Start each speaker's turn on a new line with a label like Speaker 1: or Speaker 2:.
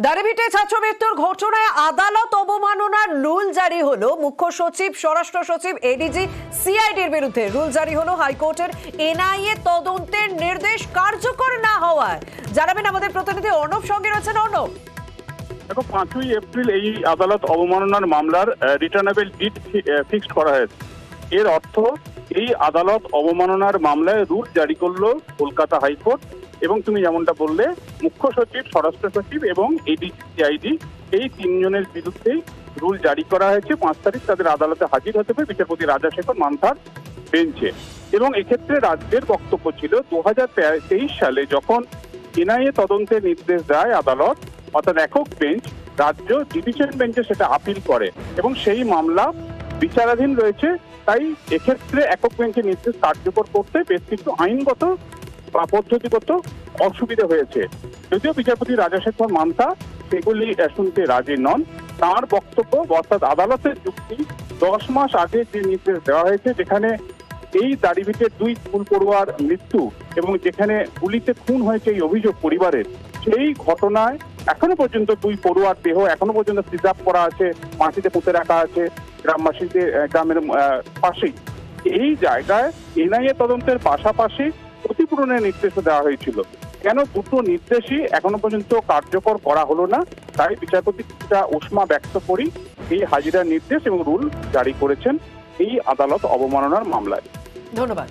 Speaker 1: দারিভিটে ছাত্র মৃত্যুর ঘটনায় আদালত অবমাননার রুল জারি হলো। মুখ্য সচিব, স্বরাষ্ট্র সচিব, এডিজি, সিআইডির বিরুদ্ধে রুল জারি হলো হাইকোর্টের। এনআইএ তদন্তের নির্দেশ কার্যকর না হওয়ায় জানাবেন আমাদের প্রতিনিধি অর্ণব, সঙ্গে রয়েছেন অর্ণব।
Speaker 2: দেখো, 5ই এপ্রিল এই আদালত অবমাননার মামলার রিটার্নেবল ডিট ফিক্সড করা হয়েছে। এর অর্থ এই আদালত অবমাননার মামলায় রুল জারি করলো কলকাতা হাইকোর্ট। এবং তুমি যেমনটা বললে, মুখ্য সচিব, স্বরাষ্ট্র সচিব এবং এডিজি, সিআইডি এই তিনজনের বিরুদ্ধেই রুল জারি করা হয়েছে। 5 তারিখ তাদের আদালতে হাজির হতে হবে বিচারপতি রাজাশেখর মান্থার বেঞ্চে। এবং এক্ষেত্রে রাজ্যের বক্তব্য ছিল 2023 সালে যখন এনআইএ তদন্তের নির্দেশ দেয় আদালত, অর্থাৎ একক বেঞ্চ, রাজ্য ডিভিশন বেঞ্চে সেটা আপিল করে এবং সেই মামলা বিচারাধীন রয়েছে। তাই এক্ষেত্রে একক বেঞ্চের নির্দেশ কার্যকর করতে বেশ কিছু আইনগত বা পদ্ধতিগত অসুবিধা হয়েছে। যদিও বিচারপতি রাজাশেখর মান্থা সেগুলি শুনতে রাজি নন। তার বক্তব্য, অর্থাৎ আদালতের যুক্তি, 10 মাস আগে যে নির্দেশ দেওয়া হয়েছে, যেখানে এই দারিভিটের 2 স্কুল পড়ুয়ার মৃত্যু এবং যেখানে গুলিতে খুন হয়েছে এই অভিযোগ পরিবারের, সেই ঘটনায় এখনো পর্যন্ত 2 পড়ুয়ার দেহ এখনো পর্যন্ত প্রিজার্ভ করা আছে, মাটিতে পুঁতে রাখা আছে গ্রামবাসীদের, গ্রামের পাশেই। এই জায়গায় এনআইএ তদন্তের পাশাপাশি ক্ষতিপূরণের নির্দেশও দেওয়া হয়েছিল। কেন দুটো নির্দেশই এখনো পর্যন্ত কার্যকর করা হলো না? তাই বিচারপতি কিছুটা উষ্মা ব্যক্ত করি এই হাজিরার নির্দেশ এবং রুল জারি করেছেন এই আদালত অবমাননার মামলায়।
Speaker 1: ধন্যবাদ।